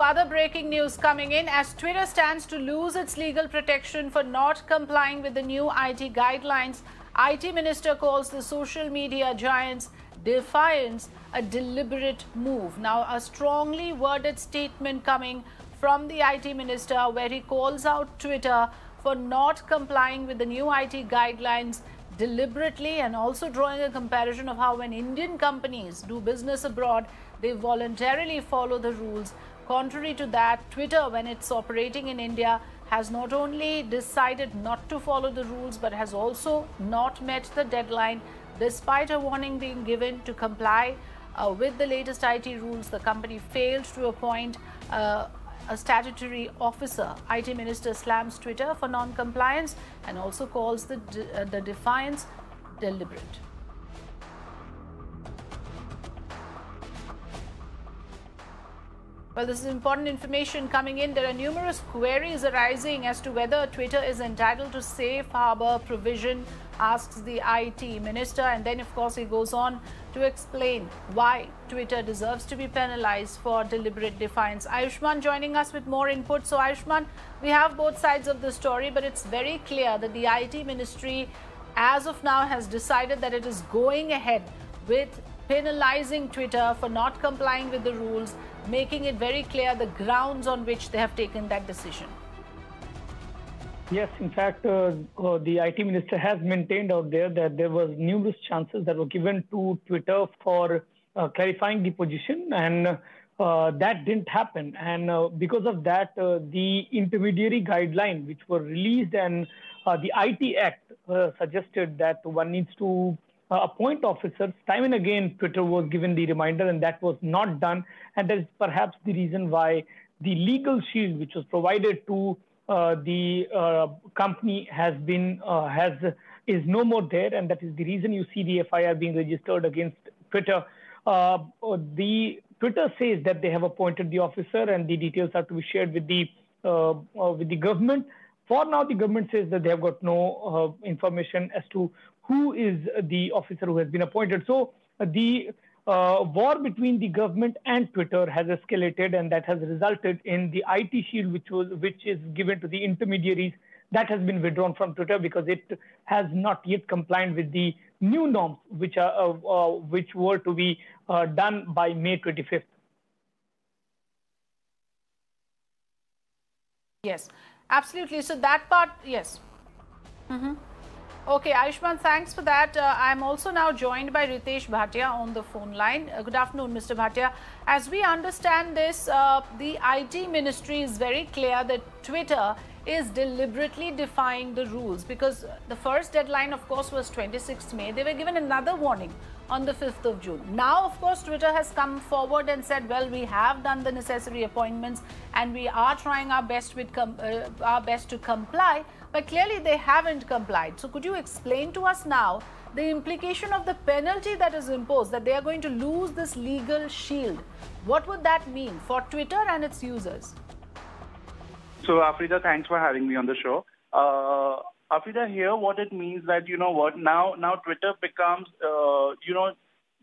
other breaking news coming in as Twitter stands to lose its legal protection for not complying with the new IT guidelines. IT Minister calls the social media giant's defiance a deliberate move. Now, a strongly worded statement coming from the IT Minister where he calls out Twitter for not complying with the new IT guidelines deliberately, and also drawing a comparison of how when Indian companies do business abroad, they voluntarily follow the rules. Contrary to that, Twitter, when it's operating in India, has not only decided not to follow the rules, but has also not met the deadline. Despite a warning being given to comply with the latest IT rules, the company failed to appoint a statutory officer. IT Minister slams Twitter for non-compliance and also calls the defiance deliberate. Well, this is important information coming in. There are numerous queries arising as to whether Twitter is entitled to safe harbor provision, asks the IT Minister. And then, of course, he goes on to explain why Twitter deserves to be penalized for deliberate defiance. Ayushman joining us with more input. So, Ayushman, we have both sides of the story, but it's very clear that the IT Ministry, as of now, has decided that it is going ahead with penalizing Twitter for not complying with the rules, making it very clear the grounds on which they have taken that decision. Yes, in fact, the IT Minister has maintained out there that there was numerous chances that were given to Twitter for clarifying the position, and that didn't happen. And because of that, the intermediary guideline, which were released, and the IT Act suggested that one needs to appoint officers. Time and again, Twitter was given the reminder, and that was not done. And that is perhaps the reason why the legal shield, which was provided to the company, is no more there, and that is the reason you see the FIR being registered against Twitter. The Twitter says that they have appointed the officer, and the details are to be shared with the government. For now, the government says that they have got no information as to who is the officer who has been appointed. So the war between the government and Twitter has escalated, and that has resulted in the IT shield, which is given to the intermediaries, that has been withdrawn from Twitter because it has not yet complied with the new norms, which were to be done by May 25th. Yes, absolutely. So that part, yes. Okay, Ayushman, thanks for that. I'm also now joined by Ritesh Bhatia on the phone line. Good afternoon, Mr. Bhatia. As we understand this, the IT Ministry is very clear that Twitter is deliberately defying the rules, because the first deadline, of course, was 26th May. They were given another warning on the 5th of June. Now, of course, Twitter has come forward and said, well, we have done the necessary appointments and we are trying our best to comply, but clearly they haven't complied. So could you explain to us now the implication of the penalty that is imposed, that they are going to lose this legal shield? What would that mean for Twitter and its users? So, Afrida, thanks for having me on the show. Afrida, here what it means that, you know what, now Twitter becomes,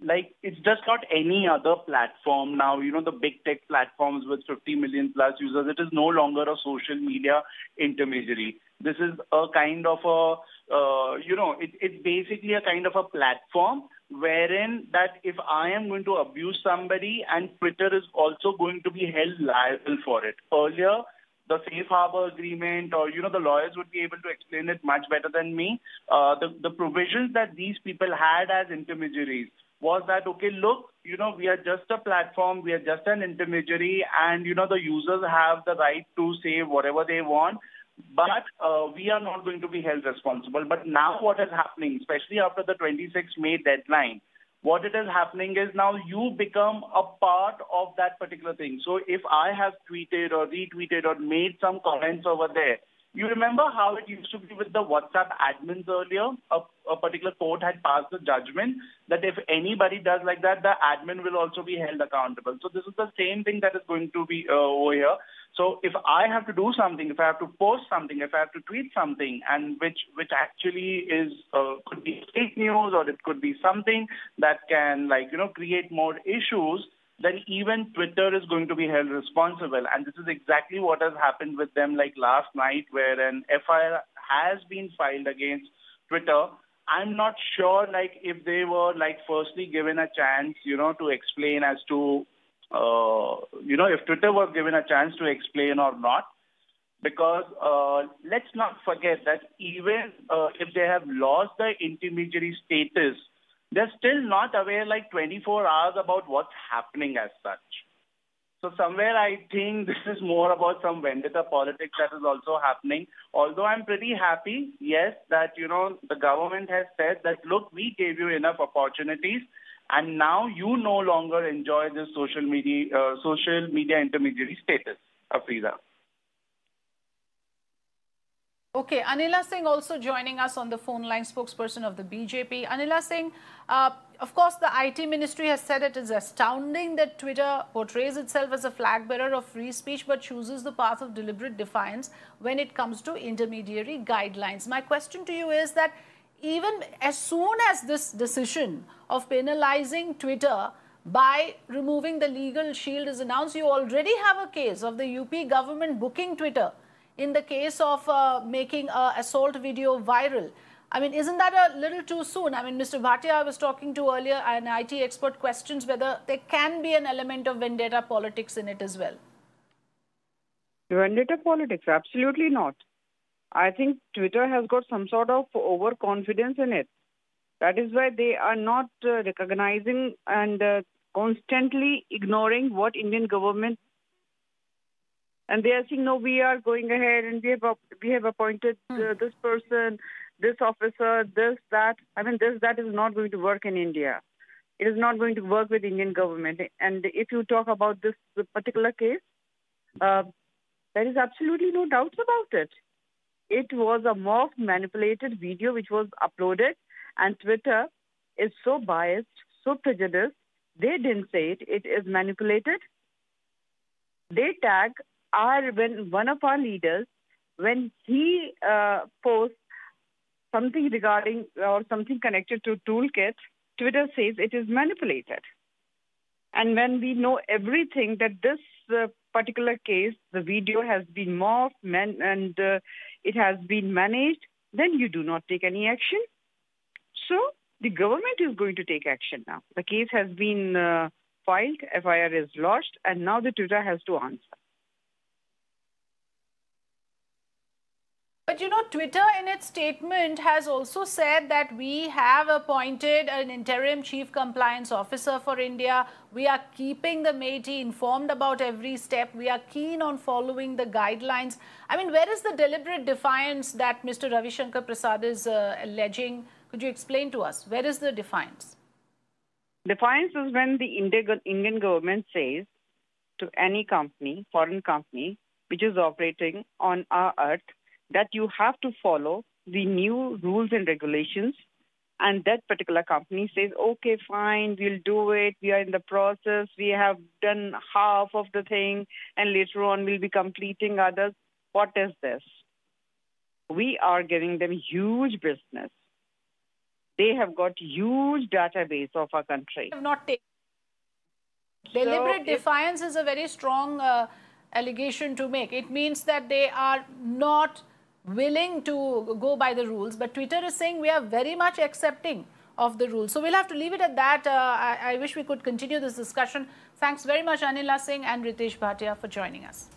like it's just not any other platform now, the big tech platforms with 50 million plus users. It is no longer a social media intermediary. This is a kind of it's basically a kind of a platform wherein that if I am going to abuse somebody, and Twitter is also going to be held liable for it. Earlier, the safe harbor agreement, or, the lawyers would be able to explain it much better than me. The provisions that these people had as intermediaries was that, okay, look, we are just a platform, we are just an intermediary, and, the users have the right to say whatever they want, but we are not going to be held responsible. But now what is happening, especially after the 26th May deadline, what it is happening is now you become a part of that particular thing. So if I have tweeted or retweeted or made some comments over there, you remember how it used to be with the WhatsApp admins earlier? A particular court had passed a judgment that if anybody does like that, the admin will also be held accountable. So this is the same thing that is going to be over here. So if I have to do something, if I have to post something, if I have to tweet something, and which actually is could be fake news, or it could be something that can create more issues, then even Twitter is going to be held responsible. And this is exactly what has happened with them, like last night, where an FIR has been filed against Twitter. I'm not sure, like, if they were, like, firstly given a chance, to explain as to, if Twitter was given a chance to explain or not. Because let's not forget that even if they have lost the intermediary status, they're still not aware, like, 24 hours about what's happening as such. So somewhere I think this is more about some vendetta politics that is also happening. Although I'm pretty happy, yes, that, the government has said that, look, we gave you enough opportunities and now you no longer enjoy this social media intermediary status, Afrida. Okay, Anila Singh also joining us on the phone line, spokesperson of the BJP. Anila Singh, of course, the IT ministry has said it is astounding that Twitter portrays itself as a flag bearer of free speech but chooses the path of deliberate defiance when it comes to intermediary guidelines. My question to you is that even as soon as this decision of penalizing Twitter by removing the legal shield is announced, you already have a case of the UP government booking Twitter in the case of making an assault video viral. I mean, isn't that a little too soon? I mean, Mr. Bhatia, I was talking to earlier, an IT expert questions whether there can be an element of vendetta politics in it as well. Vendetta politics? Absolutely not. I think Twitter has got some sort of overconfidence in it. That is why they are not recognizing and constantly ignoring what Indian government. And they are saying, no, we are going ahead and we have appointed this person, this officer, this, that. I mean, that is not going to work in India. It is not going to work with Indian government. And if you talk about this particular case, there is absolutely no doubts about it. It was a morphed, manipulated video which was uploaded, and Twitter is so biased, so prejudiced. They didn't say it. It is manipulated. They tag when one of our leaders, when he posts something regarding or something connected to toolkit, Twitter says it is manipulated. And when we know everything that this particular case, the video has been morphed and it has been managed, then you do not take any action. So the government is going to take action now. The case has been filed, FIR is lodged, and now the Twitter has to answer. But Twitter in its statement has also said that we have appointed an interim chief compliance officer for India. We are keeping the Métis informed about every step. We are keen on following the guidelines. I mean, where is the deliberate defiance that Mr. Ravi Shankar Prasad is alleging? Could you explain to us? Where is the defiance? Defiance is when the Indian government says to any company, foreign company, which is operating on our earth, that you have to follow the new rules and regulations, and that particular company says, okay, fine, we'll do it, we are in the process, we have done half of the thing, and later on we'll be completing others. What is this? We are giving them huge business. They have got huge database of our country. Have not taken. Deliberate defiance is a very strong allegation to make. It means that they are not willing to go by the rules, but Twitter is saying we are very much accepting of the rules. So we'll have to leave it at that. I wish we could continue this discussion. Thanks very much, Anila Singh and Ritesh Bhatia, for joining us.